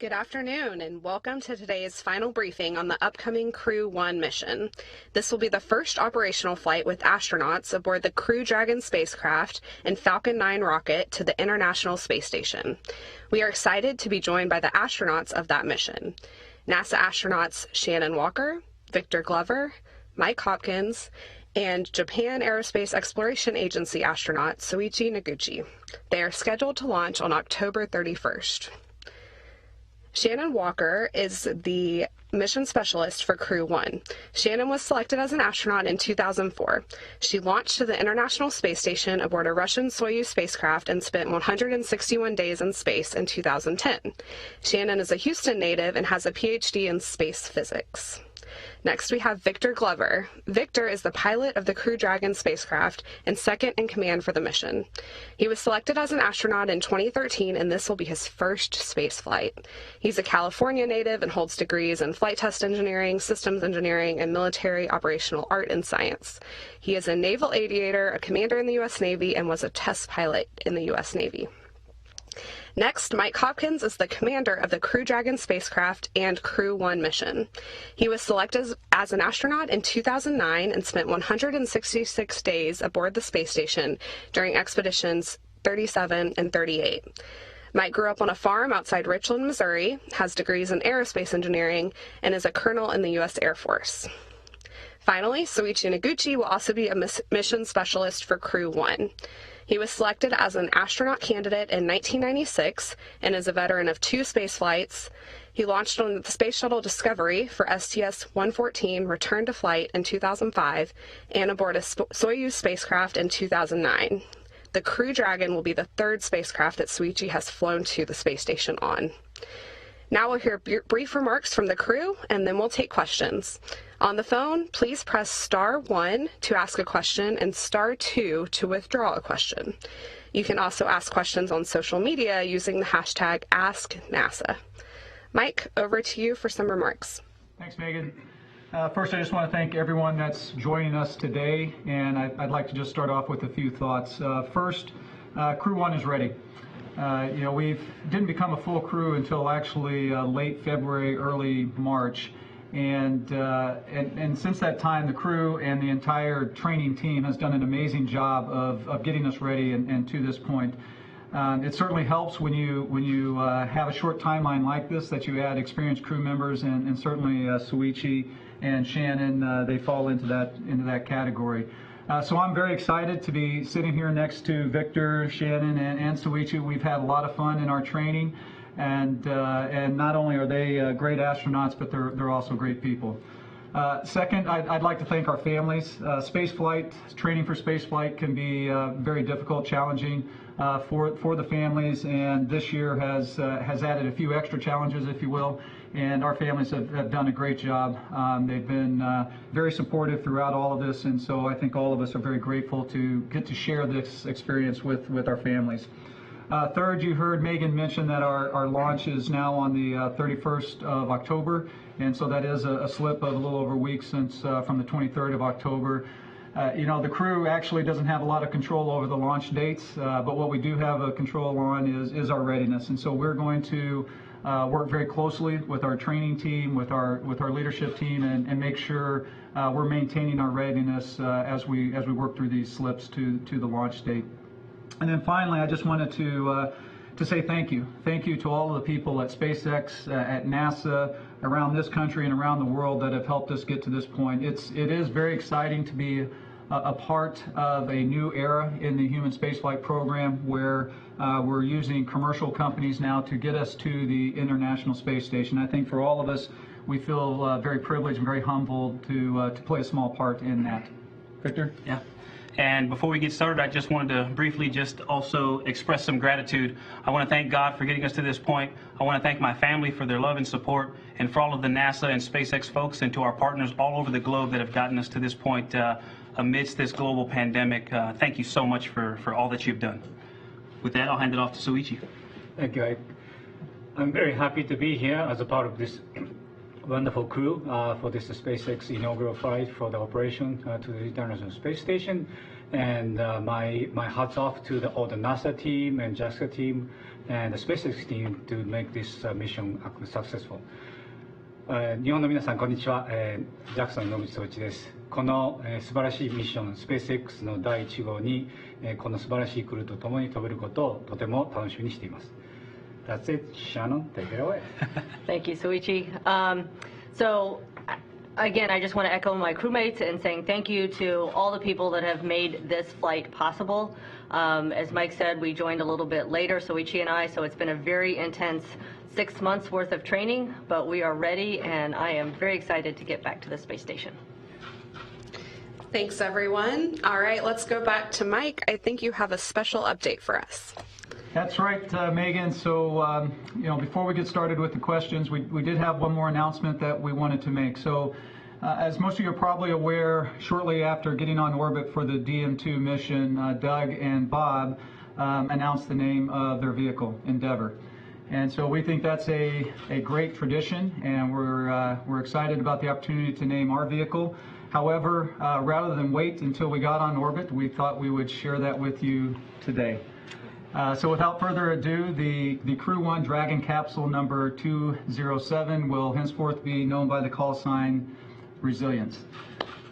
Good afternoon, and welcome to today's final briefing on the upcoming Crew-1 mission. This will be the first operational flight with astronauts aboard the Crew Dragon spacecraft and Falcon 9 rocket to the International Space Station. We are excited to be joined by the astronauts of that mission. NASA astronauts Shannon Walker, Victor Glover, Mike Hopkins, and Japan Aerospace Exploration Agency astronaut Soichi Noguchi. They are scheduled to launch on October 31st. Shannon Walker is the mission specialist for Crew-1. Shannon was selected as an astronaut in 2004. She launched to the International Space Station aboard a Russian Soyuz spacecraft and spent 161 days in space in 2010. Shannon is a Houston native and has a PhD in space physics. Next, we have Victor Glover. Victor is the pilot of the Crew Dragon spacecraft and second in command for the mission. He was selected as an astronaut in 2013, and this will be his first space flight. He's a California native and holds degrees in flight test engineering, systems engineering, and military operational art and science. He is a naval aviator, a commander in the U.S. Navy, and was a test pilot in the U.S. Navy. Next, Mike Hopkins is the commander of the Crew Dragon spacecraft and Crew-1 mission. He was selected as an astronaut in 2009 and spent 166 days aboard the space station during expeditions 37 and 38. Mike grew up on a farm outside Richland, Missouri, has degrees in aerospace engineering, and is a colonel in the U.S. Air Force. Finally, Soichi Noguchi will also be a mission specialist for Crew-1. He was selected as an astronaut candidate in 1996 and is a veteran of 2 space flights. He launched on the Space Shuttle Discovery for STS-114, returned to flight in 2005, and aboard a Soyuz spacecraft in 2009. The Crew Dragon will be the 3rd spacecraft that Soichi has flown to the space station on. Now we'll hear brief remarks from the crew, and then we'll take questions. On the phone, please press *1 to ask a question and *2 to withdraw a question. You can also ask questions on social media using the hashtag AskNASA. Mike, over to you for some remarks. Thanks, Megan. First, I just want to thank everyone that's joining us today, and I'd like to just start off with a few thoughts. First, Crew-1 is ready. We didn't become a full crew until actually late February, early March, and since that time, the crew and the entire training team has done an amazing job of getting us ready and to this point. It certainly helps when you have a short timeline like this that you add experienced crew members, and certainly Soichi and Shannon, they fall into that category. So I'm very excited to be sitting here next to Victor, Shannon, and Soichi. We've had a lot of fun in our training, and not only are they great astronauts, but they're also great people. Second, I'd like to thank our families. Training for spaceflight can be very difficult, challenging for the families, and this year has added a few extra challenges, if you will, and our families have done a great job. They've been very supportive throughout all of this, and so I think all of us are very grateful to get to share this experience with our families. Third, you heard Megan mention that our launch is now on the 31st of October, and so that is a slip of a little over a week since from the 23rd of October. The crew actually doesn't have a lot of control over the launch dates, but what we do have a control on is our readiness, and so we're going to work very closely with our training team, with our leadership team, and make sure we're maintaining our readiness as we work through these slips to the launch date. And then finally, I just wanted to say thank you. Thank you to all of the people at SpaceX, at NASA, around this country and around the world that have helped us get to this point. It is very exciting to be a part of a new era in the human spaceflight program where we're using commercial companies now to get us to the International Space Station. I think for all of us, we feel very privileged and very humbled to play a small part in that. Victor? Yeah. And before we get started, I just wanted to briefly just also express some gratitude. I want to thank God for getting us to this point. I want to thank my family for their love and support, and for all of the NASA and SpaceX folks, and to our partners all over the globe that have gotten us to this point amidst this global pandemic. Thank you so much for all that you've done. With that, I'll hand it off to Soichi. Thank you. I'm very happy to be here as a part of this wonderful crew for this SpaceX inaugural flight for the operation to the International Space Station, and my hats off to all the NASA team and JAXA team and the SpaceX team to make this mission successful. 日本の皆さんこんにちは、JAXA の野口聡一です。この、素晴らしいミッション SpaceX の第1号に、この素晴らしいクルーと共に飛べることをとても楽しみにしています。That's it. Shannon, take it away. Thank you, Soichi. So, again, I just want to echo my crewmates and saying thank you to all the people that have made this flight possible. As Mike said, we joined a little bit later, Soichi and I, so it's been a very intense 6 months worth of training, but we are ready, and I am very excited to get back to the space station. Thanks, everyone. All right, let's go back to Mike. I think you have a special update for us. That's right, Megan. So, before we get started with the questions, we did have one more announcement that we wanted to make. So, as most of you are probably aware, shortly after getting on orbit for the DM2 mission, Doug and Bob announced the name of their vehicle, Endeavour. And so we think that's a great tradition, and we're excited about the opportunity to name our vehicle. However, rather than wait until we got on orbit, we thought we would share that with you today. So without further ado, the Crew-1 Dragon capsule number 207 will henceforth be known by the call sign Resilience.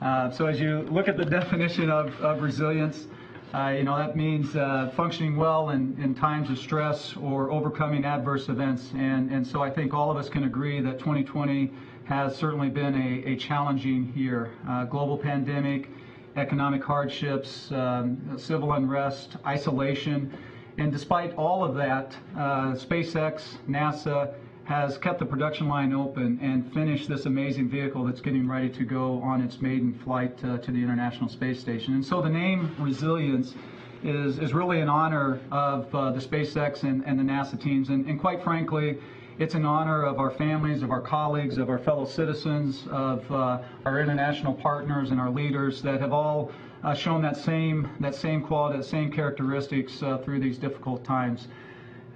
So as you look at the definition of resilience, that means functioning well in times of stress or overcoming adverse events. And so I think all of us can agree that 2020 has certainly been a challenging year. Global pandemic, economic hardships, civil unrest, isolation. And despite all of that, SpaceX, NASA has kept the production line open and finished this amazing vehicle that's getting ready to go on its maiden flight to the International Space Station. And so the name Resilience is really in honor of the SpaceX and the NASA teams. And quite frankly, it's in honor of our families, of our colleagues, of our fellow citizens, of our international partners and our leaders that have all shown that same quality, that same characteristics through these difficult times.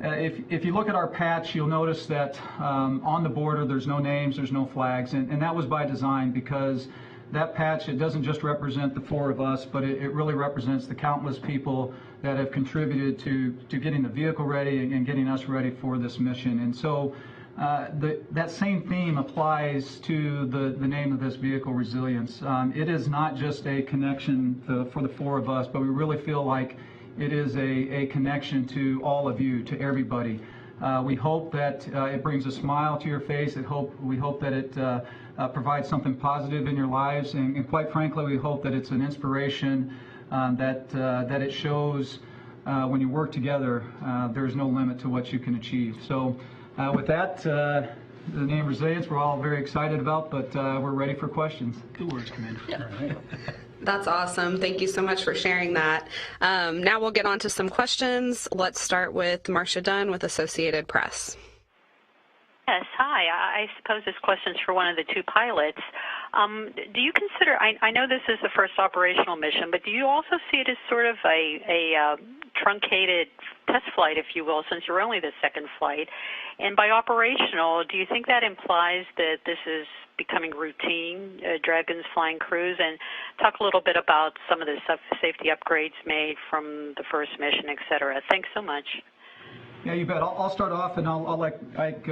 if you look at our patch, you'll notice that on the border there's no names, there's no flags, and that was by design, because that patch, it doesn't just represent the 4 of us, but it really represents the countless people that have contributed to getting the vehicle ready and getting us ready for this mission. And so that same theme applies to the name of this vehicle, Resilience. It is not just a connection for the 4 of us, but we really feel like it is a connection to all of you, to everybody. We hope that it brings a smile to your face. We hope that it provides something positive in your lives, and quite frankly, we hope that it's an inspiration, that it shows when you work together, there's no limit to what you can achieve. So with that, the name Resilience, we're all very excited about, but we're ready for questions. Good words, Commander. Yeah. That's awesome. Thank you so much for sharing that. Now we'll get on to some questions. Let's start with Marcia Dunn with Associated Press. Yes, hi. I suppose this question's for one of the 2 pilots. Do you consider, I know this is the first operational mission, but do you also see it as sort of a truncated test flight, if you will, since you're only the 2nd flight? And by operational, do you think that implies that this is becoming routine, Dragon's flying crews? And talk a little bit about some of the safety upgrades made from the first mission, et cetera. Thanks so much. Yeah, you bet. I'll start off, and I'll let Ike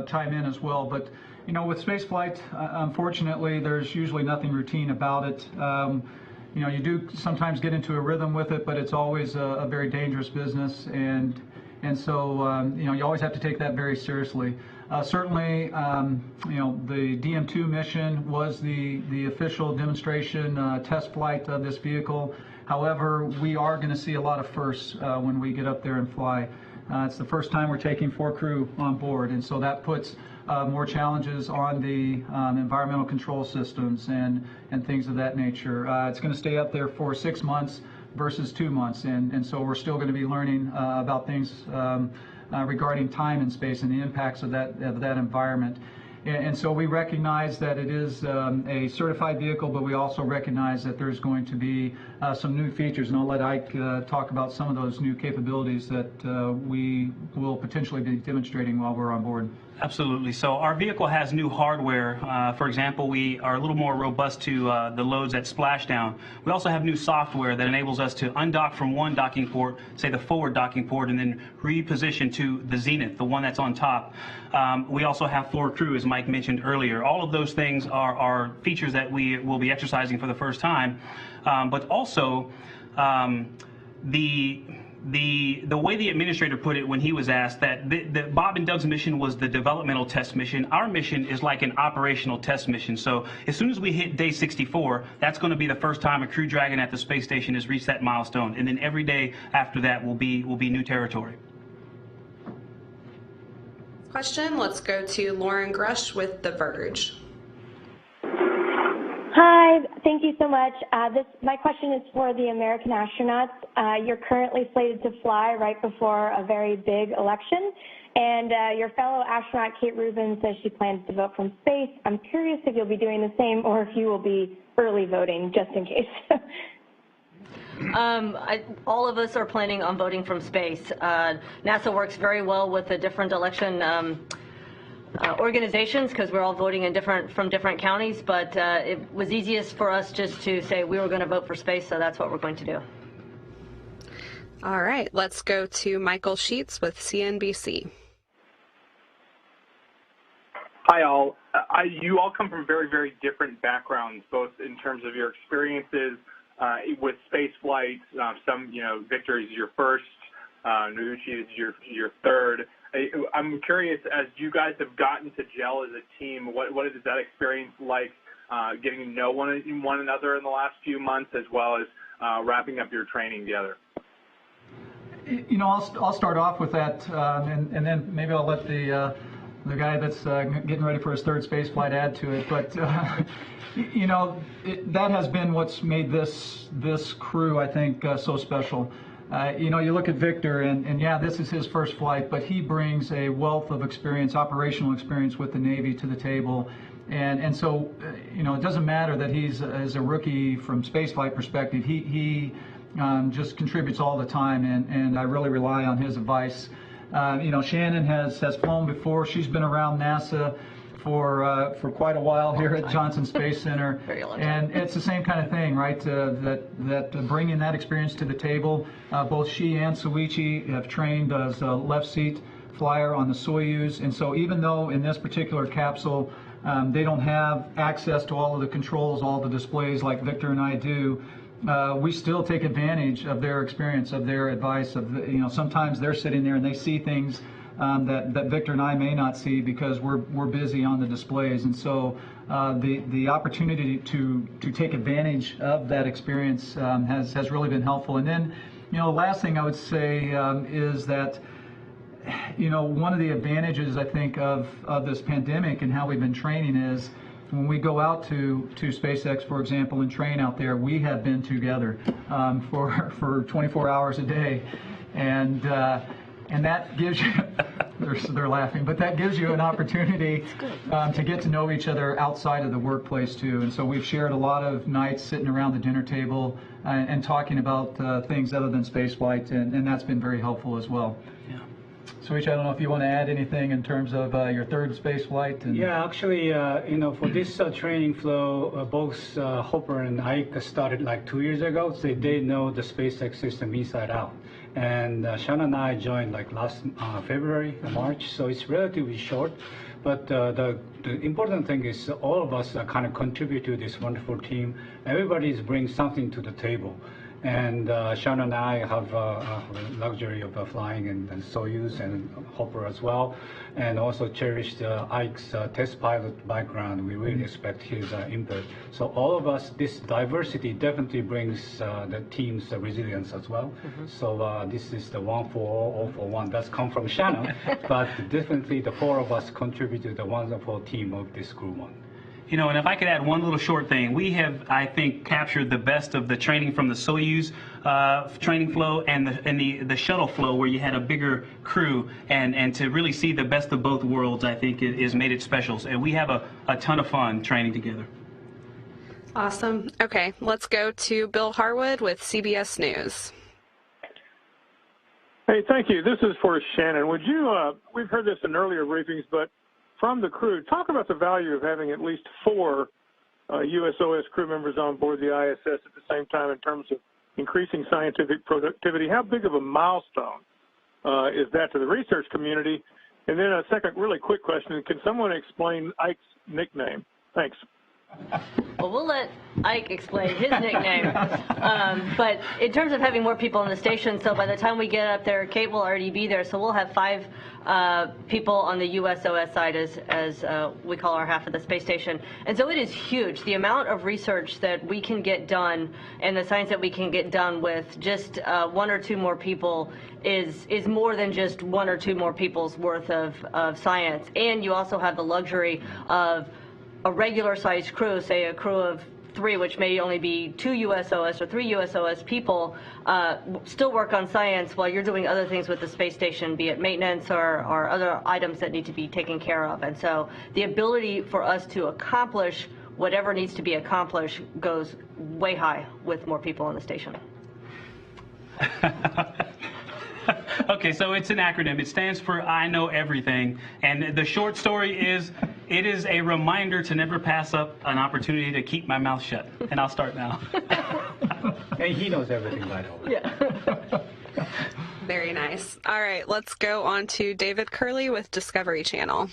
chime in as well. But you know, with spaceflight, unfortunately, there's usually nothing routine about it. You know, you do sometimes get into a rhythm with it, but it's always a very dangerous business, and so you know, you always have to take that very seriously. Certainly, you know, the DM2 mission was the official demonstration test flight of this vehicle. However, we are going to see a lot of firsts when we get up there and fly. It's the first time we're taking 4 crew on board, and so that puts more challenges on the environmental control systems and things of that nature. It's going to stay up there for 6 months versus 2 months, and so we're still going to be learning about things regarding time and space and the impacts of that environment. And so we recognize that it is a certified vehicle, but we also recognize that there's going to be some new features, and I'll let Ike talk about some of those new capabilities that we will potentially be demonstrating while we're on board. Absolutely. So our vehicle has new hardware. For example, we are a little more robust to the loads at splashdown. We also have new software that enables us to undock from one docking port, say the forward docking port, and then reposition to the zenith, the one that's on top. We also have floor crew, as Mike mentioned earlier. All of those things are features that we will be exercising for the first time. But also, the way the administrator put it when he was asked that the Bob and Doug's mission was the developmental test mission, our mission is like an operational test mission. So as soon as we hit day 64, that's going to be the first time a Crew Dragon at the space station has reached that milestone, and then every day after that will be new territory. Question. Let's go to Lauren Grush with The Verge. Hi, thank you so much. My question is for the American astronauts. You're currently slated to fly right before a very big election, and your fellow astronaut Kate Rubin says she plans to vote from space. I'm curious if you'll be doing the same or if you will be early voting, just in case. All of us are planning on voting from space. NASA works very well with the different election organizations because we're all voting from different counties, but it was easiest for us just to say we were going to vote for space, so that's what we're going to do. All right, let's go to Michael Sheets with CNBC. Hi, all. You all come from very, very different backgrounds, both in terms of your experiences with space flight. Victor is your first, Noguchi is your third. I'm curious, as you guys have gotten to gel as a team, what is that experience like, getting to know one another in the last few months, as well as wrapping up your training together? You know, I'll start off with that, and then maybe I'll let the guy that's getting ready for his third space flight add to it. But you know, that has been what's made this crew, I think, so special. You know, you look at Victor, and yeah, this is his first flight, but he brings a wealth of experience, operational experience with the Navy to the table. And so, you know, it doesn't matter that he's as a rookie from spaceflight perspective. He just contributes all the time, and I really rely on his advice. Shannon has flown before. She's been around NASA for quite a while here at Johnson Space Center, and it's the same kind of thing, right? That bringing that experience to the table. Both she and Soichi have trained as a left seat flyer on the Soyuz, and so even though in this particular capsule they don't have access to all of the controls, all the displays like Victor and I do, we still take advantage of their experience, of their advice. Sometimes they're sitting there and they see things that Victor and I may not see because we're busy on the displays, and so the opportunity to take advantage of that experience has really been helpful. And then, the last thing I would say is that one of the advantages I think of this pandemic and how we've been training is when we go out to SpaceX, for example, and train out there, we have been together for 24 hours a day, and that gives you, they're laughing, but that gives you an opportunity to get to know each other outside of the workplace too. And so we've shared a lot of nights sitting around the dinner table and talking about things other than spaceflight, and that's been very helpful as well. Yeah. Soichi, I don't know if you want to add anything in terms of your third space flight. Yeah, actually, for this training flow, both Hopper and Ike started like 2 years ago, so they know the SpaceX system inside out. And Shannon and I joined like last February, March, so it's relatively short. But the important thing is all of us kind of contribute to this wonderful team. Everybody brings something to the table. And Shannon and I have a luxury of flying in Soyuz and Hopper as well, and also cherished Ike's test pilot background. We really expect his input. So all of us, this diversity definitely brings the team's resilience as well. So this is the one for all for one. That's come from Shannon, but definitely the four of us contribute to the wonderful team of this Crew-1. And if I could add one little short thing, we have, I think, captured the best of the training from the Soyuz training flow and the shuttle flow, where you had a bigger crew, and to really see the best of both worlds, I think, is made it special. And we have a ton of fun training together. Awesome. Okay, let's go to Bill Harwood with CBS News. Hey, thank you. This is for Shannon. Would you, we've heard this in earlier briefings, but from the crew, talk about the value of having at least 4 USOS crew members on board the ISS at the same time in terms of increasing scientific productivity. How big of a milestone is that to the research community? And then a second really quick question, can someone explain Ike's nickname? Thanks. Well, we'll let Ike explain his nickname. But in terms of having more people on the station, so by the time we get up there, Kate will already be there. So we'll have 5 people on the USOS side, as we call our half of the space station. And so it is huge. The amount of research that we can get done and the science that we can get done with just 1 or 2 more people is more than just 1 or 2 more people's worth of science. And you also have the luxury of a regular sized crew, say a crew of 3, which may only be 2 USOS or 3 USOS people, still work on science while you're doing other things with the space station, be it maintenance or other items that need to be taken care of. And so the ability for us to accomplish whatever needs to be accomplished goes way high with more people on the station. Okay, so it's an acronym. It stands for I Know Everything. And the short story is, it is a reminder to never pass up an opportunity to keep my mouth shut. And I'll start now. And he knows everything, by the way. Yeah. Very nice. All right, let's go on to David Curley with Discovery Channel.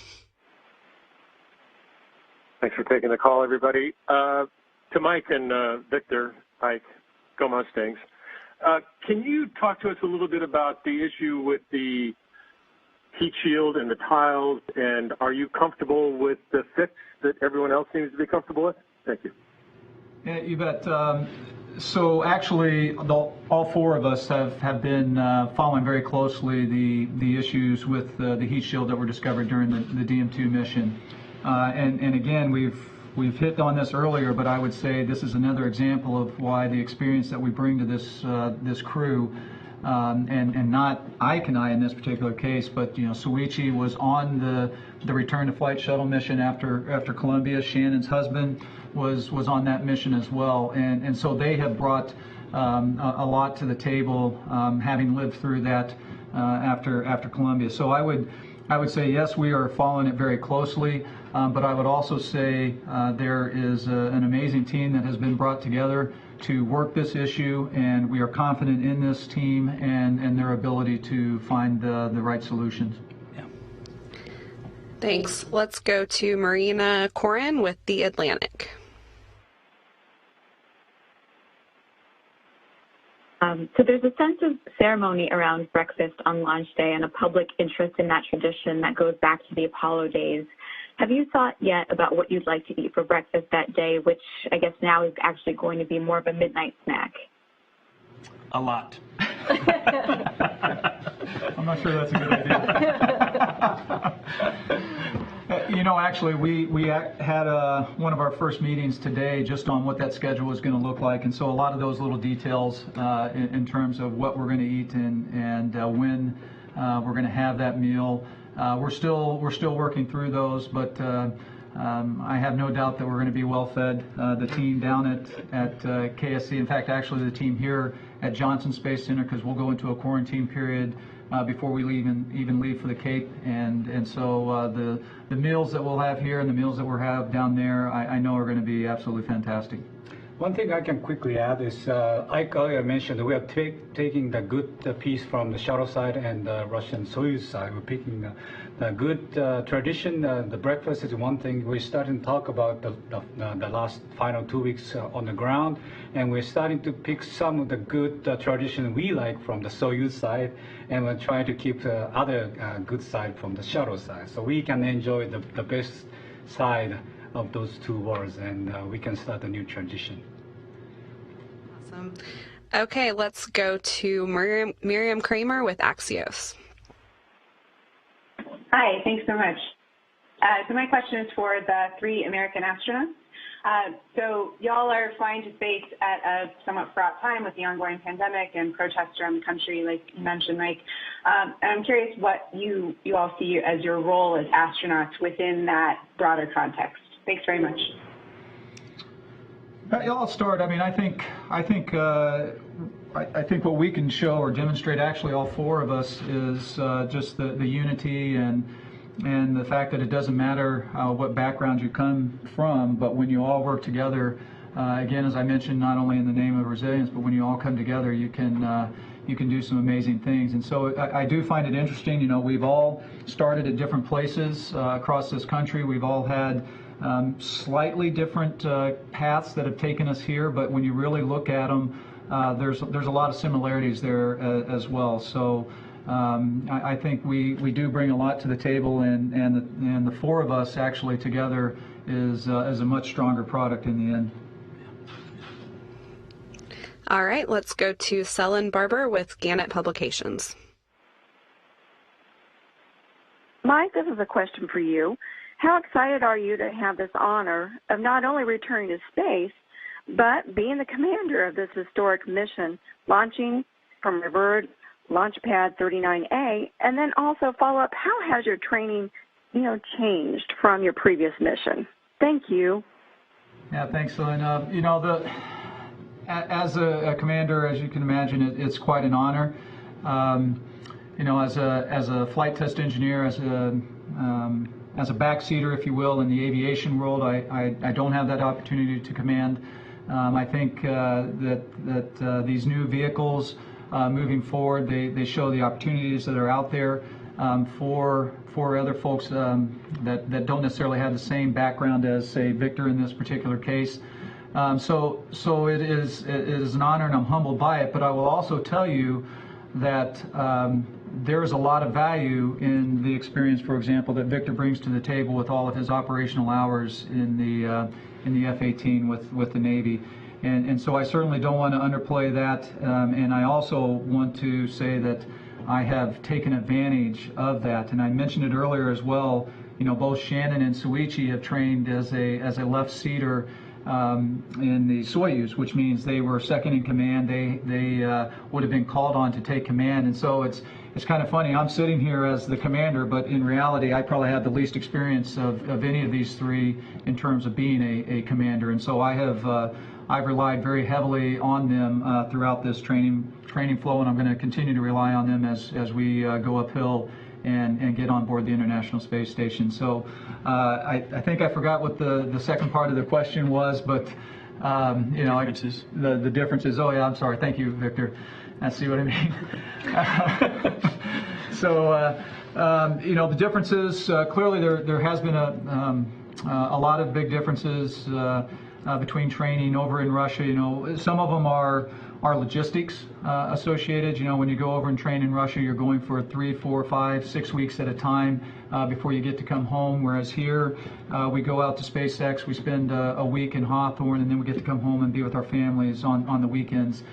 Thanks for taking the call, everybody. To Mike and Victor, Ike, go Mustangs. Can you talk to us a little bit about the issue with the heat shield and the tiles, and are you comfortable with the fix that everyone else seems to be comfortable with? Thank you. Yeah, you bet. So actually, all 4 of us have been following very closely the issues with the heat shield that were discovered during the DM2 mission. And again, we've hit on this earlier, but I would say this is another example of why the experience that we bring to this crew, and not Ike and I in this particular case, but Soichi was on the return to flight shuttle mission after Columbia. Shannon's husband was on that mission as well, and so they have brought a lot to the table, having lived through that after Columbia. So I would say yes, we are following it very closely, but I would also say there is an amazing team that has been brought together to work this issue, and we are confident in this team and their ability to find the right solutions. Yeah. Thanks. Let's go to Marina Corin with The Atlantic. So there's a sense of ceremony around breakfast on launch day and a public interest in that tradition that goes back to the Apollo days. Have you thought yet about what you'd like to eat for breakfast that day, which I guess now is actually going to be more of a midnight snack? A lot. I'm not sure that's a good idea. You know, actually, we had one of our first meetings today just on what that schedule was going to look like, and so a lot of those little details in terms of what we're going to eat and when we're going to have that meal. We're still working through those, but I have no doubt that we're going to be well fed. The team down at KSC, in fact, actually the team here at Johnson Space Center, because we'll go into a quarantine period before we even leave for the Cape, and so the meals that we'll have here and the meals that we'll have down there, I know are going to be absolutely fantastic. One thing I can quickly add is Ike earlier mentioned we are taking the good piece from the shuttle side and the Russian Soyuz side. We're picking the good tradition. The breakfast is one thing. We're starting to talk about the last final 2 weeks on the ground, and we're starting to pick some of the good tradition we like from the Soyuz side, and we're trying to keep the other good side from the shuttle side, so we can enjoy the best side of those two worlds, and we can start a new tradition. Awesome. Okay, let's go to Miriam Kramer with Axios. Hi, thanks so much. So my question is for the 3 American astronauts. So y'all are flying to space at a somewhat fraught time with the ongoing pandemic and protests around the country, like you mentioned, Mike. And I'm curious what you all see as your role as astronauts within that broader context. Thanks very much. I'll start. I mean, I think what we can show or demonstrate, actually, all 4 of us, is just the unity and the fact that it doesn't matter what background you come from, but when you all work together, again, as I mentioned, not only in the name of resilience, but when you all come together, you can do some amazing things. And so I do find it interesting. You know, we've all started at different places across this country. We've all had slightly different paths that have taken us here, but when you really look at them, there's a lot of similarities there as well. So I think we do bring a lot to the table, and the 4 of us actually together is a much stronger product in the end. All right, let's go to Selin Barber with Gannett Publications. Mike, this is a question for you. How excited are you to have this honor of not only returning to space, but being the commander of this historic mission, launching from revered Launch Pad 39A, and then also follow up, how has your training, changed from your previous mission? Thank you. Yeah, thanks, Lynn. As a commander, as you can imagine, it's quite an honor. As a flight test engineer, as a backseater, if you will, in the aviation world, I don't have that opportunity to command. I think that these new vehicles moving forward, they show the opportunities that are out there for other folks that don't necessarily have the same background as, say, Victor in this particular case. So it is an honor, and I'm humbled by it. But I will also tell you that there's a lot of value in the experience, for example, that Victor brings to the table with all of his operational hours in the F-18 with the Navy. And so I certainly don't want to underplay that. And I also want to say that I have taken advantage of that. And I mentioned it earlier as well. Both Shannon and Soichi have trained as a left seater in the Soyuz, which means they were second in command. They would have been called on to take command, and so it's kind of funny. I'm sitting here as the commander, but in reality, I probably have the least experience of any of these three in terms of being a commander, and so I've relied very heavily on them throughout this training flow, and I'm going to continue to rely on them as we go uphill and get on board the International Space Station. So I think I forgot what the second part of the question was, but you know, the differences. Oh yeah, I'm sorry. Thank you, Victor. I see what I mean. So you know, the differences, clearly there has been a lot of big differences between training over in Russia. You know, some of them are logistics associated. You know, when you go over and train in Russia, you're going for 3, 4, 5, 6 weeks at a time before you get to come home. Whereas here, we go out to SpaceX, we spend a week in Hawthorne, and then we get to come home and be with our families on the weekends.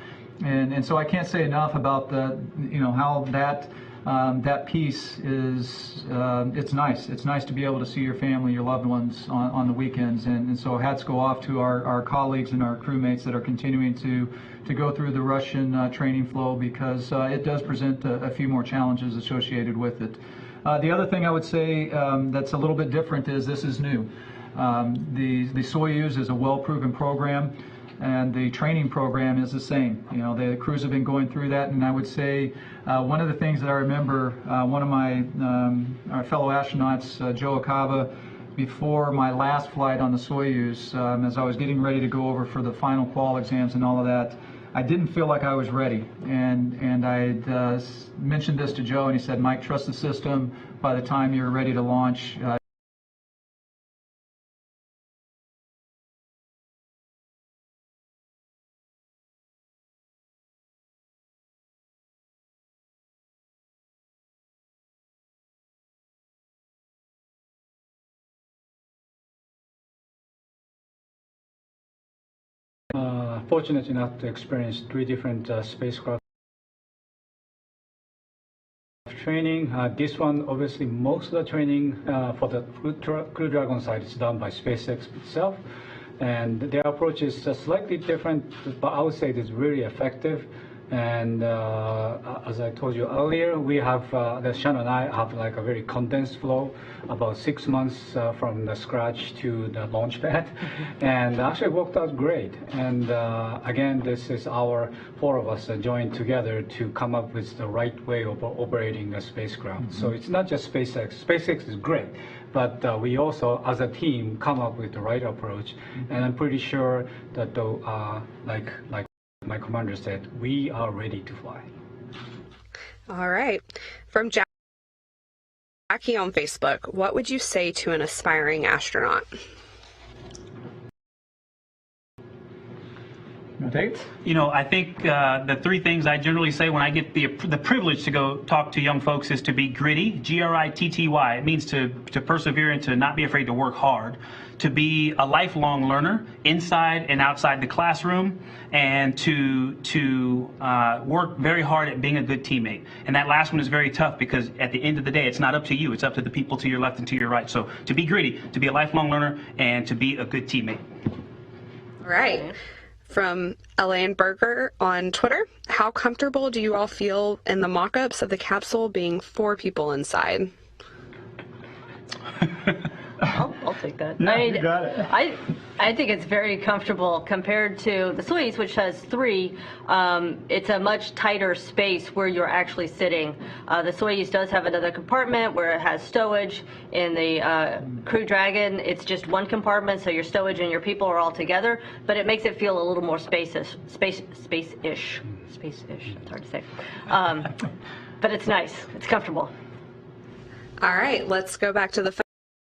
And so I can't say enough about you know, how that piece is, it's nice. It's nice to be able to see your family, your loved ones on the weekends. And so hats go off to our colleagues and our crewmates that are continuing to go through the Russian training flow, because it does present a few more challenges associated with it. The other thing I would say that's a little bit different is this is new. The Soyuz is a well-proven program, and the training program is the same. You know, the crews have been going through that, and I would say one of the things that I remember, one of my our fellow astronauts, Joe Akaba, before my last flight on the Soyuz, as I was getting ready to go over for the final qual exams and all of that, I didn't feel like I was ready, and I mentioned this to Joe, and he said, "Mike, trust the system. By the time you're ready to launch, Fortunate enough to experience 3 different spacecraft training. This one, obviously, most of the training for the Crew Dragon side is done by SpaceX itself, and their approach is slightly different, but I would say it is really effective. And as I told you earlier, we have, Shannon and I have like a very condensed flow, about 6 months from the scratch to the launch pad, and actually worked out great. And again, this is our 4 of us joined together to come up with the right way of operating a spacecraft. So it's not just SpaceX. SpaceX is great, but we also, as a team, come up with the right approach. And I'm pretty sure that like my commander said, we are ready to fly. All right. From Jackie on Facebook, what would you say to an aspiring astronaut? You know, I think the 3 things I generally say when I get the privilege to go talk to young folks is to be gritty, G-R-I-T-T-Y. It means to persevere and to not be afraid to work hard, to be a lifelong learner inside and outside the classroom, and to work very hard at being a good teammate. And that last one is very tough, because at the end of the day, it's not up to you. It's up to the people to your left and to your right. So to be gritty, to be a lifelong learner, and to be a good teammate. All right. From Elaine Berger on Twitter, how comfortable do you all feel in the mock-ups of the capsule being 4 people inside? I'll take that. Yeah, you got it. I think it's very comfortable compared to the Soyuz, which has 3. It's a much tighter space where you're actually sitting. The Soyuz does have another compartment where it has stowage. In the Crew Dragon, it's just 1 compartment, so your stowage and your people are all together. But it makes it feel a little more space-ish. Space-ish. It's hard to say. But it's nice. It's comfortable. All right, let's go back to the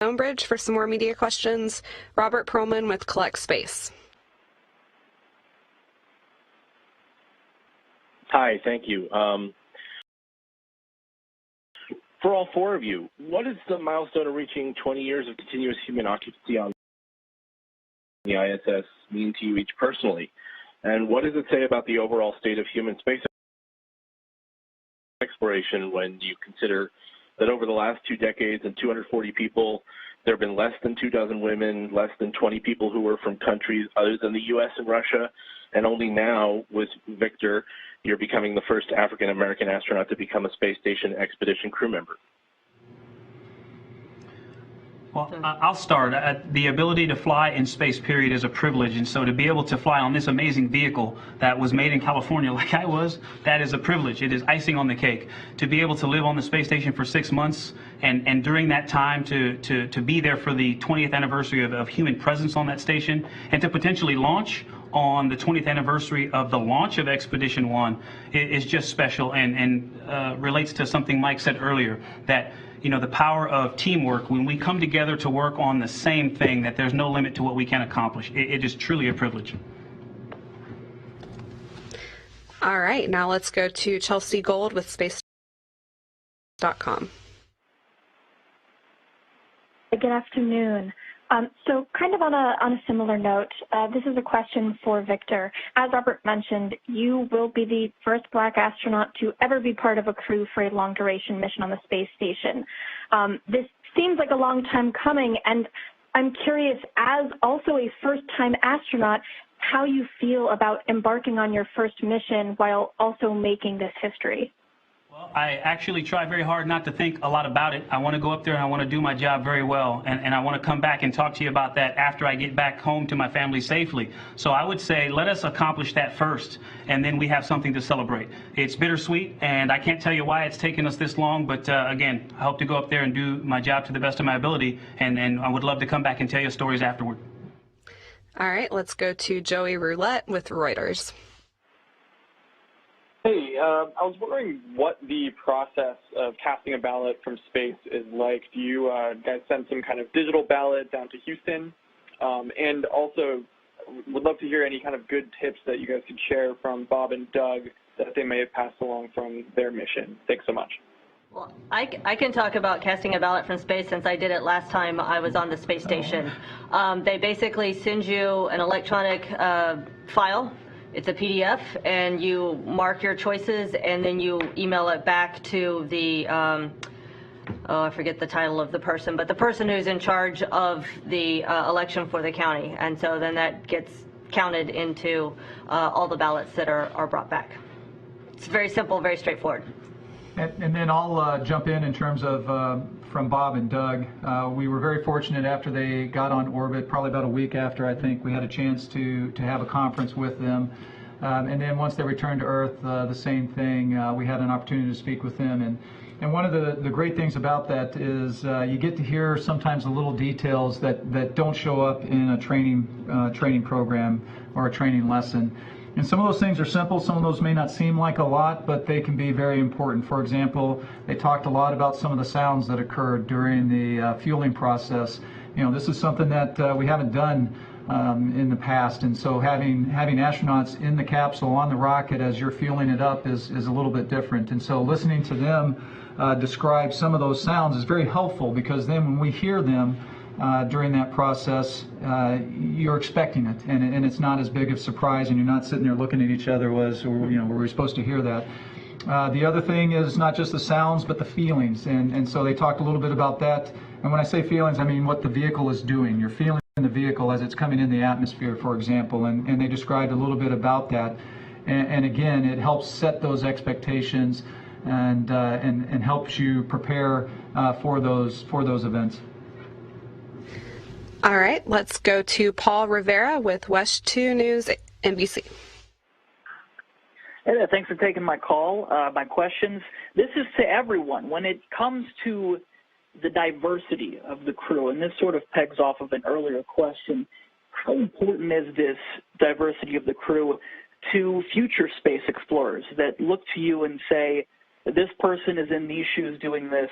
phone bridge for some more media questions. Robert Perlman with Collect Space. Hi, thank you. For all 4 of you, what is the milestone of reaching 20 years of continuous human occupancy on the ISS mean to you each personally? And what does it say about the overall state of human space exploration when you consider that over the last 2 decades and 240 people There have been less than 24 women, less than 20 people who were from countries other than the U.S. and Russia, and only now, with Victor, you're becoming the first African-American astronaut to become a space station expedition crew member. Well, I'll start. The ability to fly in space, period, is a privilege. And so to be able to fly on this amazing vehicle that was made in California like I was, that is a privilege. It is icing on the cake. To be able to live on the space station for 6 months and during that time to be there for the 20th anniversary of human presence on that station and to potentially launch on the 20th anniversary of the launch of Expedition 1 is just special and relates to something Mike said earlier, that the power of teamwork, when we come together to work on the same thing, that there's no limit to what we can accomplish. It is truly a privilege. All right, now let's go to Chelsea Gold with Space.com. Good afternoon. So kind of on a similar note, this is a question for Victor. As Robert mentioned, you will be the first Black astronaut to ever be part of a crew for a long-duration mission on the space station. This seems like a long time coming, and I'm curious, as also a first-time astronaut, how you feel about embarking on your first mission while also making this history. Well, I actually try very hard not to think a lot about it. I want to go up there and I want to do my job very well, and I want to come back and talk to you about that after I get back home to my family safely. So I would say let us accomplish that first, and then we have something to celebrate. It's bittersweet, and I can't tell you why it's taken us this long, but again, I hope to go up there and do my job to the best of my ability, and I would love to come back and tell you stories afterward. All right, let's go to Joey Roulette with Reuters. Hey, I was wondering what the process of casting a ballot from space is like. Do you guys send some kind of digital ballot down to Houston? And also, would love to hear any kind of good tips that you guys could share from Bob and Doug that they may have passed along from their mission. Thanks so much. Well, I can talk about casting a ballot from space since I did it last time I was on the space station. They basically send you an electronic file. It's a PDF, and you mark your choices, and then you email it back to the, I forget the title of the person, but the person who's in charge of the election for the county. And so then that gets counted into all the ballots that are brought back. It's very simple, very straightforward. And then I'll jump in terms of from Bob and Doug. We were very fortunate after they got on orbit, probably about a week after, I think, we had a chance to have a conference with them. And then once they returned to Earth, the same thing. We had an opportunity to speak with them. And one of the great things about that is you get to hear sometimes the little details that don't show up in a training program or a training lesson. And some of those things are simple, some of those may not seem like a lot, but they can be very important. For example, they talked a lot about some of the sounds that occurred during the fueling process. This is something that we haven't done in the past, and so having astronauts in the capsule on the rocket as you're fueling it up is a little bit different. And so listening to them describe some of those sounds is very helpful, because then when we hear them during that process, you're expecting it, and it's not as big of a surprise, and you're not sitting there looking at each other were we supposed to hear that. The other thing is not just the sounds, but the feelings, and so they talked a little bit about that. And when I say feelings, I mean what the vehicle is doing. You're feeling the vehicle as it's coming in the atmosphere, for example, and they described a little bit about that. And again, it helps set those expectations and helps you prepare for those events. All right, let's go to Paul Rivera with West 2 News NBC. Hey there, thanks for taking my call, my questions. This is to everyone. When it comes to the diversity of the crew, and this sort of pegs off of an earlier question, how important is this diversity of the crew to future space explorers that look to you and say, this person is in these shoes doing this,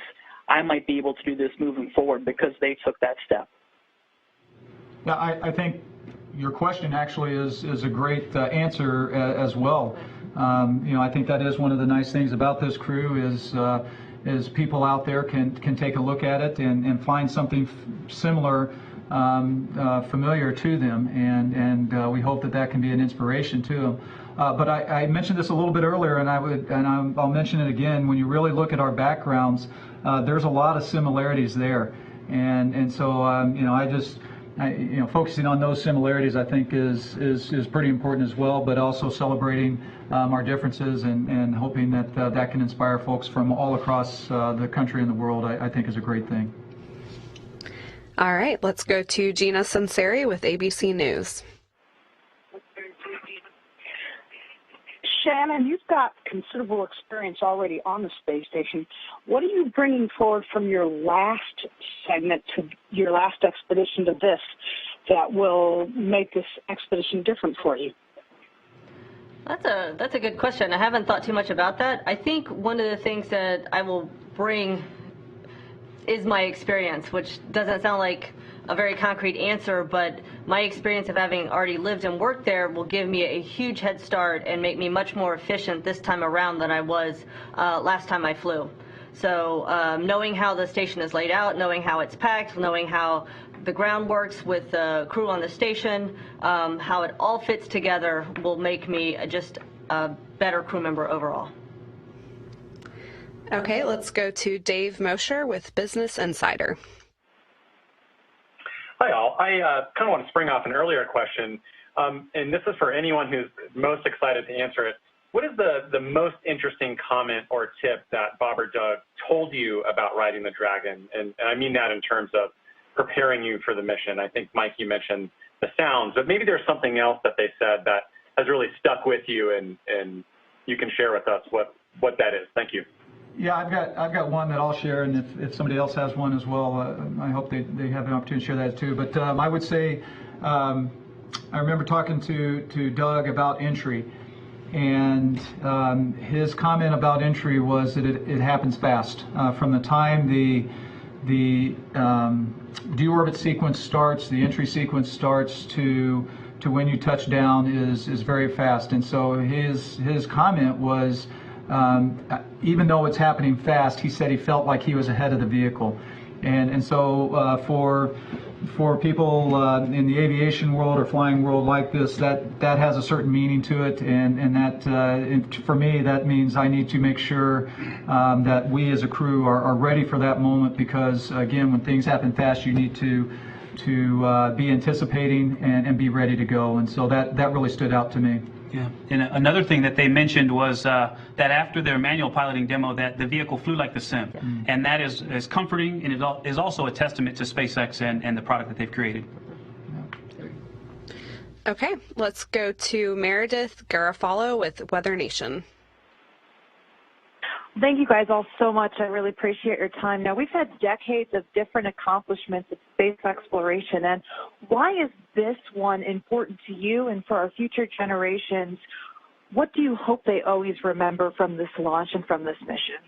I might be able to do this moving forward because they took that step? Yeah, I think your question actually is a great answer as well. I think that is one of the nice things about this crew is people out there can take a look at it and find something similar, familiar to them, and we hope that can be an inspiration to them. But I mentioned this a little bit earlier, and I'll mention it again. When you really look at our backgrounds, there's a lot of similarities there. And so focusing on those similarities, I think, is pretty important as well, but also celebrating our differences and hoping that that can inspire folks from all across the country and the world, I think is a great thing. All right, let's go to Gina Sunseri with ABC News. Shannon, you've got considerable experience already on the space station. What are you bringing forward from your last segment to your last expedition to this that will make this expedition different for you? That's a good question. I haven't thought too much about that. I think one of the things that I will bring is my experience, which doesn't sound like a very concrete answer, but my experience of having already lived and worked there will give me a huge head start and make me much more efficient this time around than I was last time I flew. So knowing how the station is laid out, knowing how it's packed, knowing how the ground works with the crew on the station, how it all fits together will make me just a better crew member overall. Okay, let's go to Dave Mosher with Business Insider. Hi, all. I kind of want to spring off an earlier question, and this is for anyone who's most excited to answer it. What is the most interesting comment or tip that Bob or Doug told you about riding the Dragon? And I mean that in terms of preparing you for the mission. I think, Mike, you mentioned the sounds, but maybe there's something else that they said that has really stuck with you, and you can share with us what that is. Thank you. Yeah, I've got one that I'll share, and if somebody else has one as well, I hope they have an opportunity to share that too. But I would say I remember talking to Doug about entry, and his comment about entry was that it happens fast. From the time the deorbit sequence starts, the entry sequence starts to when you touch down is very fast. And so his comment was, even though it's happening fast, he said he felt like he was ahead of the vehicle. And so for people in the aviation world or flying world like this, that has a certain meaning to it, and that for me that means I need to make sure that we as a crew are ready for that moment, because again, when things happen fast, you need to be anticipating and be ready to go. And so that really stood out to me. Yeah, and another thing that they mentioned was that after their manual piloting demo, that the vehicle flew like the sim, and that is comforting, and it is also a testament to SpaceX and the product that they've created. Okay, let's go to Meredith Garofalo with Weather Nation. Thank you guys all so much. I really appreciate your time. Now, we've had decades of different accomplishments of space exploration, and why is this one important to you and for our future generations? What do you hope they always remember from this launch and from this mission?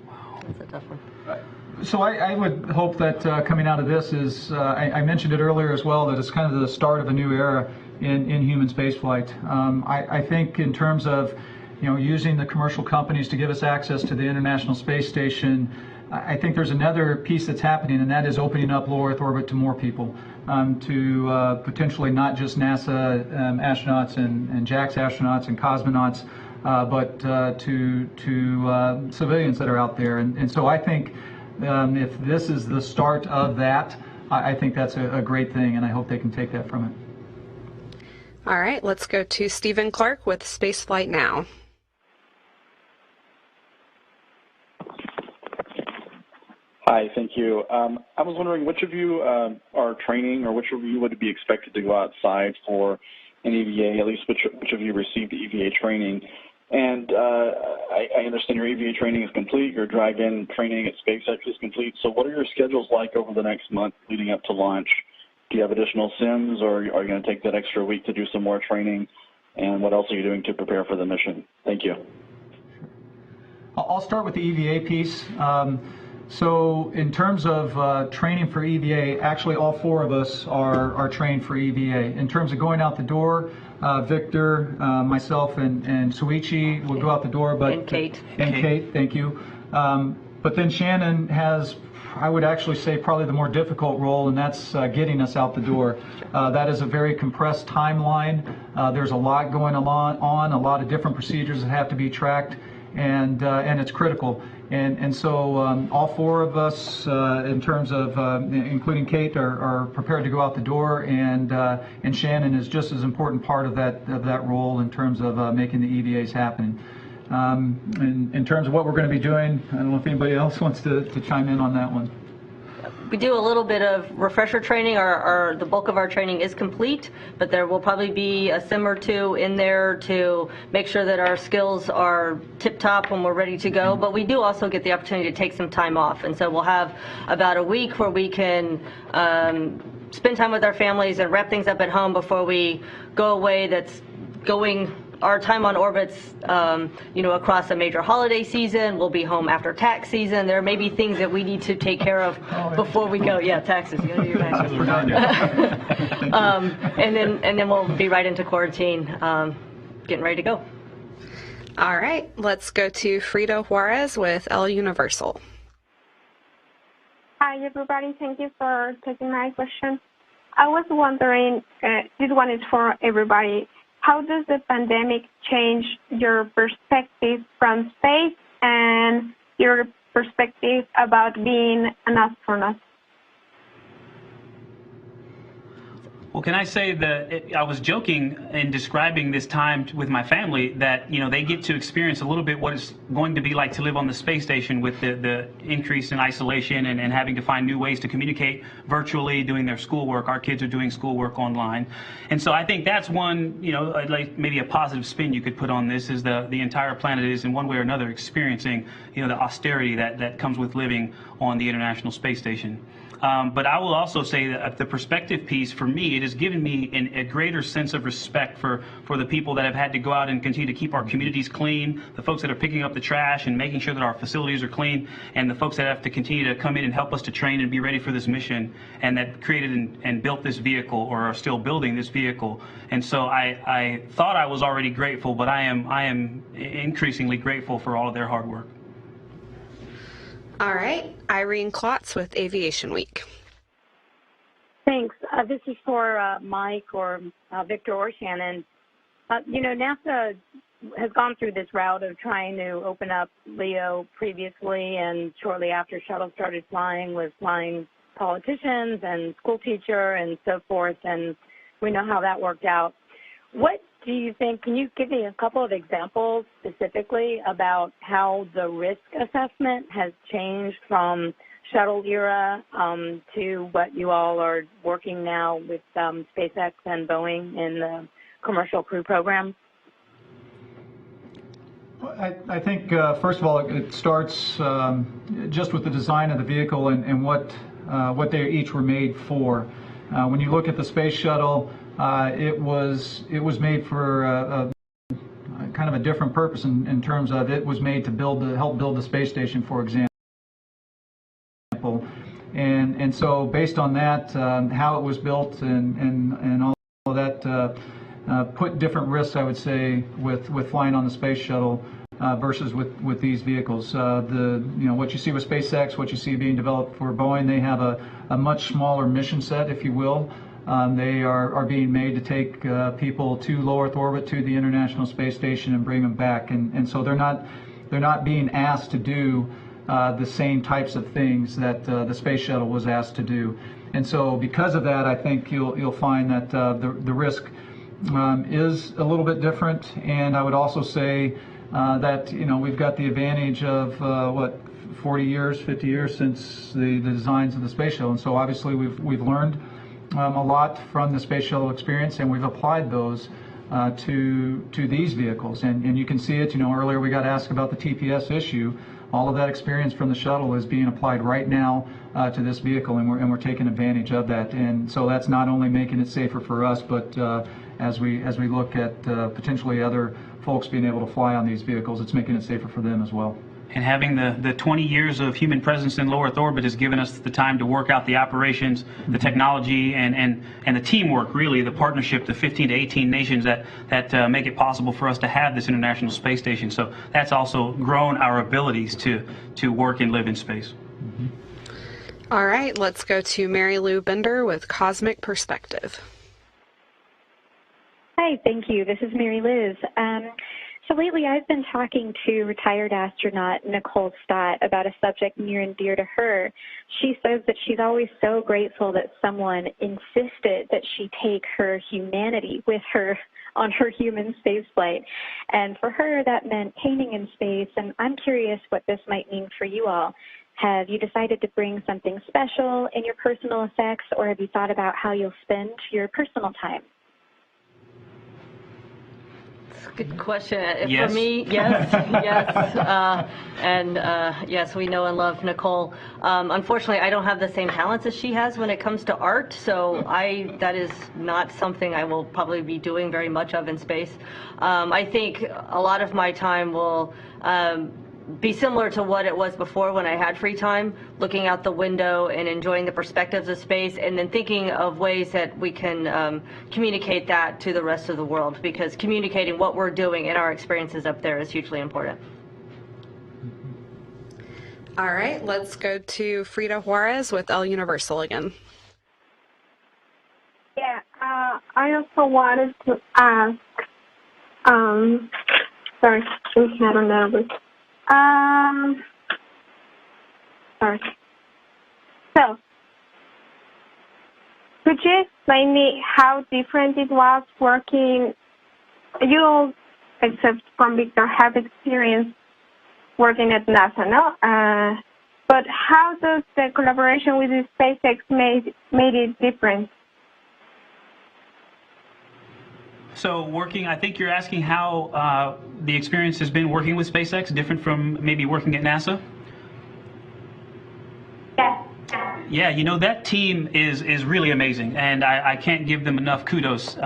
Wow, that's a tough one. So I would hope that coming out of this is, I mentioned it earlier as well, that it's kind of the start of a new era in human spaceflight. I think in terms of using the commercial companies to give us access to the International Space Station, I think there's another piece that's happening, and that is opening up low Earth orbit to more people, to potentially not just NASA astronauts and JAX astronauts and cosmonauts, but to civilians that are out there. And so I think if this is the start of that, I think that's a great thing, and I hope they can take that from it. All right, let's go to Stephen Clark with Spaceflight Now. Hi, thank you. I was wondering which of you are training, or which of you would be expected to go outside for an EVA, at least which of you received EVA training. And I understand your EVA training is complete, your Dragon training at SpaceX is complete, so what are your schedules like over the next month leading up to launch? Do you have additional sims, or are you going to take that extra week to do some more training? And what else are you doing to prepare for the mission? Thank you. I'll start with the EVA piece. So in terms of training for EVA, actually all four of us are trained for EVA. In terms of going out the door, Victor, myself, and Soichi will go out the door. And Kate. And Kate, thank you. But then Shannon has, I would actually say, probably the more difficult role, and that's getting us out the door. That is a very compressed timeline. There's a lot going on, a lot of different procedures that have to be tracked. and it's critical. And so all four of us, in terms of including Kate, are prepared to go out the door, and Shannon is just as important part of that role in terms of making the EVAs happen. In terms of what we're going to be doing, I don't know if anybody else wants to chime in on that one. We do a little bit of refresher training. The bulk of our training is complete, but there will probably be a sim or two in there to make sure that our skills are tip-top when we're ready to go. But we do also get the opportunity to take some time off, and so we'll have about a week where we can spend time with our families and wrap things up at home before we go away. That's going our time on orbit's, across a major holiday season. We'll be home after tax season. There may be things that we need to take care of before we go. Yeah, taxes. You gotta do taxes. And then we'll be right into quarantine, getting ready to go. All right, let's go to Frida Juarez with El Universal. Hi, everybody. Thank you for taking my question. I was wondering, this one is for everybody. How does the pandemic change your perspective from space and your perspective about being an astronaut? Well, can I say that I was joking in describing this time with my family that, they get to experience a little bit what it's going to be like to live on the space station with the increase in isolation and having to find new ways to communicate virtually, doing their schoolwork. Our kids are doing schoolwork online. And so I think that's one, like maybe a positive spin you could put on this is the entire planet is in one way or another experiencing, the austerity that comes with living on the International Space Station. But I will also say that the perspective piece, for me, it has given me a greater sense of respect for the people that have had to go out and continue to keep our communities clean, the folks that are picking up the trash and making sure that our facilities are clean, and the folks that have to continue to come in and help us to train and be ready for this mission, and that created and built this vehicle or are still building this vehicle. And so I thought I was already grateful, but I am increasingly grateful for all of their hard work. All right, Irene Klotz with Aviation Week. Thanks. This is for Mike or Victor or Shannon. NASA has gone through this route of trying to open up LEO previously, and shortly after shuttle started flying was flying politicians and school teacher and so forth, and we know how that worked out. What do you think, can you give me a couple of examples specifically about how the risk assessment has changed from shuttle era to what you all are working now with SpaceX and Boeing in the commercial crew program? I think, first of all, it starts just with the design of the vehicle and what they each were made for. When you look at the space shuttle, it was made for kind of a different purpose in terms of it was made to help build the space station, for example. And so based on that, how it was built and all of that put different risks, I would say, with flying on the space shuttle versus with these vehicles. What you see with SpaceX, what you see being developed for Boeing, they have a much smaller mission set, if you will. They are being made to take people to low Earth orbit, to the International Space Station, and bring them back. And so they're not being asked to do the same types of things that the space shuttle was asked to do. And so because of that, I think you'll find that the risk is a little bit different. And I would also say that we've got the advantage of 40 years, 50 years since the designs of the space shuttle. And so obviously we've learned a lot from the space shuttle experience, and we've applied those to these vehicles. And you can see it. Earlier we got asked about the TPS issue. All of that experience from the shuttle is being applied right now to this vehicle, and we're taking advantage of that. And so that's not only making it safer for us, but as we look at potentially other folks being able to fly on these vehicles, it's making it safer for them as well. And having the 20 years of human presence in low Earth orbit has given us the time to work out the operations, the technology, and the teamwork, really, the partnership, the 15 to 18 nations that make it possible for us to have this International Space Station. So that's also grown our abilities to work and live in space. Mm-hmm. All right, let's go to Mary Lou Bender with Cosmic Perspective. Hi, thank you. This is Mary Liz. So lately I've been talking to retired astronaut Nicole Stott about a subject near and dear to her. She says that she's always so grateful that someone insisted that she take her humanity with her on her human spaceflight. And for her, that meant painting in space. And I'm curious what this might mean for you all. Have you decided to bring something special in your personal effects, or have you thought about how you'll spend your personal time? Good question. Yes. For me, yes, yes, we know and love Nicole. Unfortunately, I don't have the same talents as she has when it comes to art, so that is not something I will probably be doing very much of in space. I think a lot of my time will be similar to what it was before when I had free time, looking out the window and enjoying the perspectives of space, and then thinking of ways that we can communicate that to the rest of the world, because communicating what we're doing and our experiences up there is hugely important. All right, let's go to Frida Juarez with El Universal again. Yeah, I also wanted to ask, sorry, I'm kind of nervous. Sorry. So, could you explain me how different it was working? You, except from Victor, have experience working at NASA, no? But how does the collaboration with the SpaceX made it different? So I think you're asking how the experience has been working with SpaceX, different from maybe working at NASA? Yeah, you know, that team is really amazing, and I can't give them enough kudos.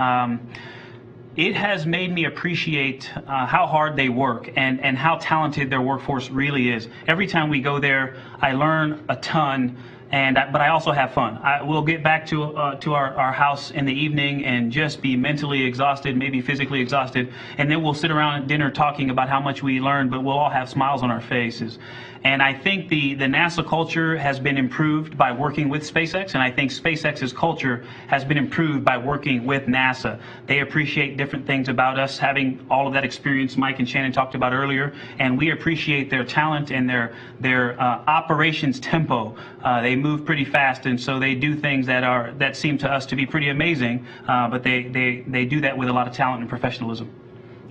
It has made me appreciate how hard they work and how talented their workforce really is. Every time we go there, I learn a ton. But I also have fun. We'll get back to our house in the evening and just be mentally exhausted, maybe physically exhausted, and then we'll sit around at dinner talking about how much we learned, but we'll all have smiles on our faces. And I think the NASA culture has been improved by working with SpaceX, and I think SpaceX's culture has been improved by working with NASA. They appreciate different things about us, having all of that experience Mike and Shannon talked about earlier, and we appreciate their talent and their operations tempo. They move pretty fast, and so they do things that seem to us to be pretty amazing, but they do that with a lot of talent and professionalism.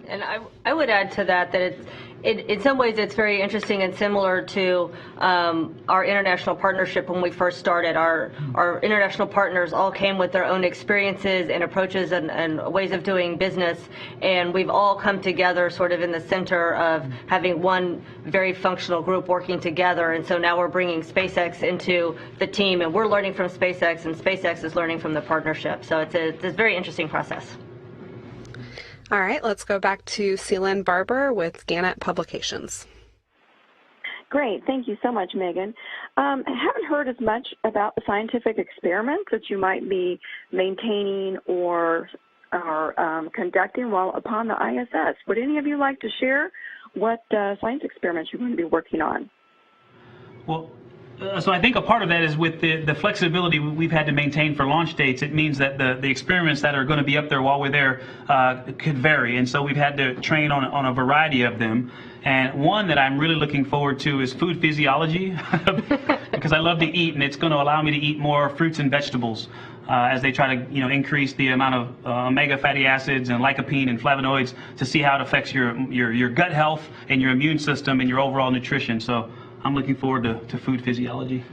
And I would add to that in some ways it's very interesting and similar to our international partnership when we first started. Our international partners all came with their own experiences and approaches and ways of doing business, and we've all come together sort of in the center of having one very functional group working together. And so now we're bringing SpaceX into the team, and we're learning from SpaceX, and SpaceX is learning from the partnership. So it's a very interesting process. All right, let's go back to Celine Barber with Gannett Publications. Great. Thank you so much, Megan. I haven't heard as much about the scientific experiments that you might be maintaining or conducting while upon the ISS. Would any of you like to share what science experiments you're going to be working on? Well, so I think a part of that is with the flexibility we've had to maintain for launch dates. It means that the experiments that are going to be up there while we're there could vary, and so we've had to train on a variety of them. And one that I'm really looking forward to is food physiology, because I love to eat, and it's going to allow me to eat more fruits and vegetables as they try to increase the amount of omega fatty acids and lycopene and flavonoids to see how it affects your gut health and your immune system and your overall nutrition. So I'm looking forward to food physiology.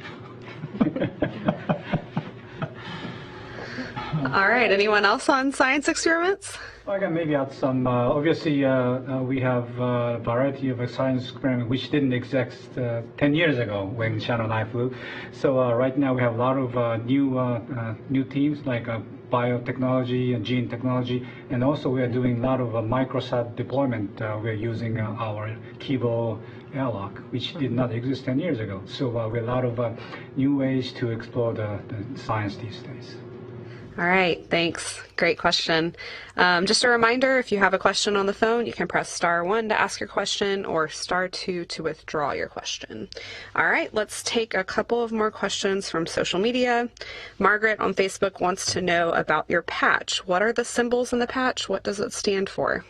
All right, anyone else on science experiments? I can maybe add some. Obviously, we have a variety of science experiments which didn't exist 10 years ago when Shannon and I flew. So right now we have a lot of new teams like biotechnology and gene technology, and also we are doing a lot of microsat deployment. We're using our Kibo airlock, which did not exist 10 years ago. So we have a lot of new ways to explore the science these days. All right, thanks. Great question. Just a reminder, if you have a question on the phone, you can press *1 to ask your question or *2 to withdraw your question. All right, let's take a couple of more questions from social media. Margaret on Facebook wants to know about your patch. What are the symbols in the patch? What does it stand for?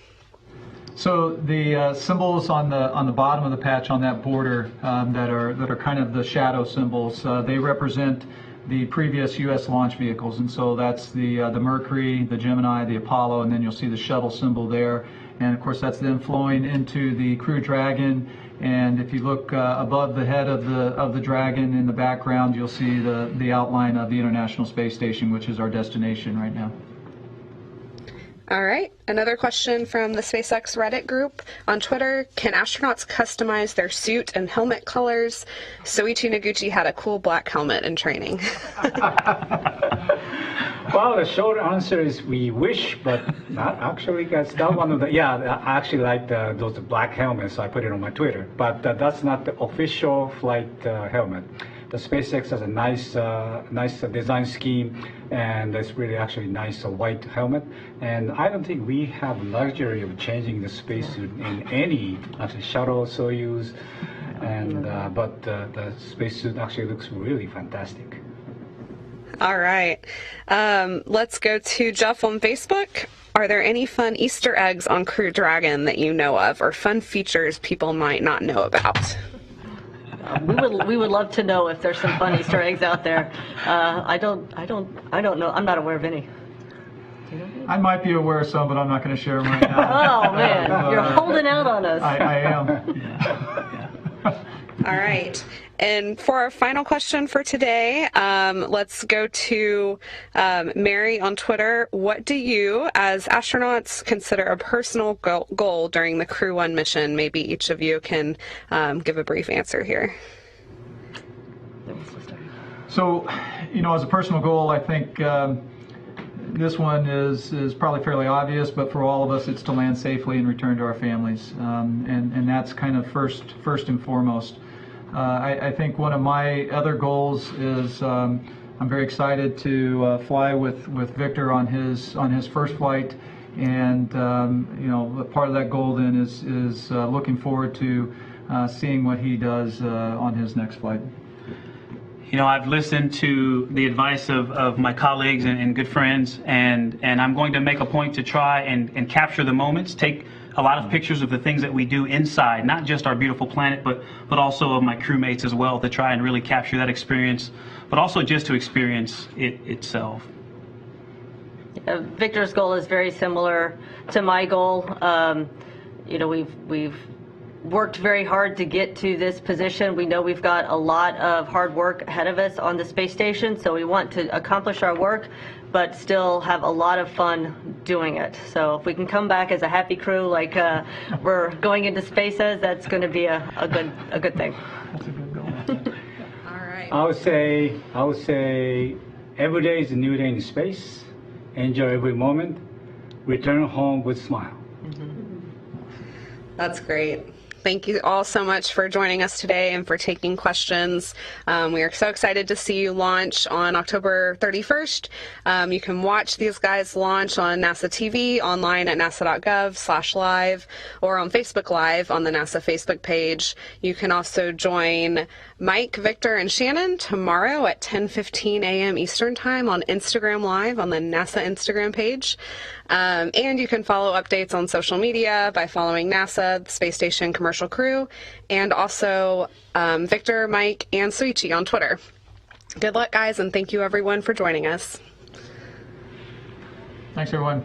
So the symbols on the bottom of the patch on that border that are kind of the shadow symbols, they represent the previous U.S. launch vehicles, and so that's the Mercury, the Gemini, the Apollo, and then you'll see the shuttle symbol there. And of course, that's then flowing into the Crew Dragon. And if you look above the head of the Dragon in the background, you'll see the outline of the International Space Station, which is our destination right now. All right, another question from the SpaceX Reddit group on Twitter. Can astronauts customize their suit and helmet colors? Soichi Noguchi had a cool black helmet in training. Well, the short answer is we wish, but not actually. That's not one of the. Yeah, I actually like those black helmets. So I put it on my Twitter, but that's not the official flight helmet. The SpaceX has a nice design scheme, and it's really actually nice white helmet. And I don't think we have luxury of changing the spacesuit in any actually shuttle, Soyuz, and but the spacesuit actually looks really fantastic. All right, let's go to Jeff on Facebook. Are there any fun Easter eggs on Crew Dragon that you know of, or fun features people might not know about? We would love to know if there's some fun Easter eggs out there. I don't know. I'm not aware of any. I might be aware of some, but I'm not going to share them right now. Oh man, you're holding out on us. I am. All right. And for our final question for today, let's go to Mary on Twitter. What do you, as astronauts, consider a personal goal during the Crew-1 mission? Maybe each of you can give a brief answer here. So, as a personal goal, I think this one is probably fairly obvious, but for all of us, it's to land safely and return to our families, and that's kind of first and foremost. I think one of my other goals is I'm very excited to fly with Victor on his first flight, and part of that goal then is looking forward to seeing what he does on his next flight. I've listened to the advice of my colleagues and good friends, and I'm going to make a point to try and capture the moments, take a lot of pictures of the things that we do inside, not just our beautiful planet, but also of my crewmates as well, to try and really capture that experience, but also just to experience it itself. Victor's goal is very similar to my goal. We've worked very hard to get to this position. We know we've got a lot of hard work ahead of us on the space station, so we want to accomplish our work, but still have a lot of fun doing it. So if we can come back as a happy crew like we're going into space as, that's going to be a good thing. That's a good goal. All right. I would say every day is a new day in space. Enjoy every moment. Return home with a smile. That's great. Thank you all so much for joining us today and for taking questions. We are so excited to see you launch on October 31st. You can watch these guys launch on NASA TV, online at nasa.gov/live, or on Facebook Live on the NASA Facebook page. You can also join Mike, Victor, and Shannon tomorrow at 10:15 a.m. Eastern Time on Instagram Live on the NASA Instagram page. And you can follow updates on social media by following NASA, the Space Station Commercial Crew, and also Victor, Mike, and Soichi on Twitter. Good luck, guys, and thank you, everyone, for joining us. Thanks, everyone.